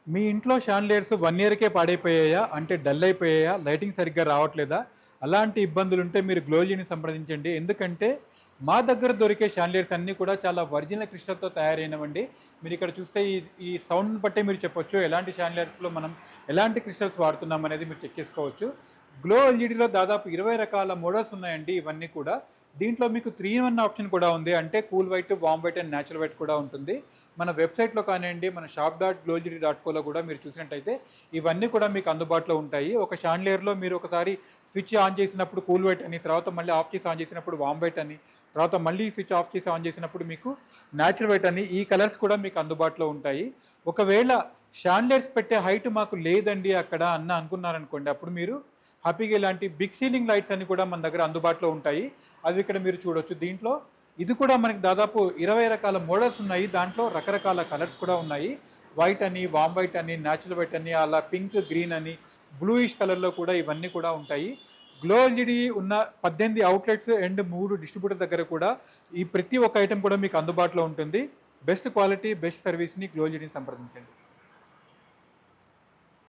మీ ఇంట్లో షాన్లియర్స్ 1 ఇయర్‌కే పాడైపోయాయా? అంటే డల్ అయిపోయాయా? లైటింగ్ సరిగ్గా రావట్లేదా? అలాంటి ఇబ్బందులుంటే మీరు గ్లోజీని సంప్రదించండి. ఎందుకంటే మా దగ్గర దొరికే షాన్లియర్స్ అన్నీ కూడా చాలా ఒరిజినల్ క్రిస్టల్‌తో తయారైనవండి. మీరిక్కడ చూస్తే ఈ సౌండ్‌ని బట్టే మీరు చెప్పొచ్చు ఎలాంటి షాన్లియర్స్‌లో మనం ఎలాంటి క్రిస్టల్స్ వాడుతున్నాం అనేది మీరు చెక్ చేసుకోవచ్చు. గ్లో ఎల్‌ఈడీలో దాదాపు 20 రకాల మోడల్స్ ఉన్నాయండి ఇవన్నీ కూడా. దీంట్లో మీకు 3 ఇన్ 1 ఆప్షన్ కూడా ఉంది. అంటే cool white, warm white and natural white కూడా ఉంటుంది. మన వెబ్‌సైట్‌లో కానియండి, మన shop.glowgd.coలో కూడా మీరు చూసినట్టయితే ఇవన్నీ కూడా మీకు అందుబాటులో ఉంటాయి. ఒక షాన్లియర్‌లో మీరు ఒకసారి స్విచ్ ఆన్ చేసినప్పుడు కూల్ వైట్ అని, తర్వాత మళ్ళీ ఆఫ్ చేసి ఆన్ చేసినప్పుడు వార్మ్ వైట్ అని, తర్వాత మళ్ళీ స్విచ్ ఆఫ్ చేసి ఆన్ చేసినప్పుడు మీకు న్యాచురల్ వైట్ అని ఈ కలర్స్ కూడా మీకు అందుబాటులో ఉంటాయి. ఒకవేళ షాన్లియర్స్ పెట్టే హైట్ మాకు లేదండి అక్కడ అనుకున్నారనుకోండి, అప్పుడు మీరు హ్యాపీగా ఇలాంటి బిగ్ సీలింగ్ లైట్స్ అన్ని కూడా మన దగ్గర అందుబాటులో ఉంటాయి. అవి ఇక్కడ మీరు చూడొచ్చు. దీంట్లో ఇది కూడా మనకి దాదాపు 20 రకాల మోడల్స్ ఉన్నాయి. దాంట్లో రకరకాల కలర్స్ కూడా ఉన్నాయి. వైట్ అని, వార్మ్ వైట్ అని, న్యాచురల్ వైట్ అని, అలా పింక్, గ్రీన్ అని, బ్లూయిష్ కలర్‌లో కూడా ఇవన్నీ కూడా ఉంటాయి. గ్లో ఎల్‌ఈడీ ఉన్న 18 అవుట్‌లెట్స్ అండ్ 3 డిస్ట్రిబ్యూటర్ దగ్గర కూడా ఈ ప్రతి ఒక్క ఐటెమ్ కూడా మీకు అందుబాటులో ఉంటుంది. బెస్ట్ క్వాలిటీ, బెస్ట్ సర్వీస్‌ని గ్లో ఎల్‌ఈడీని సంప్రదించండి.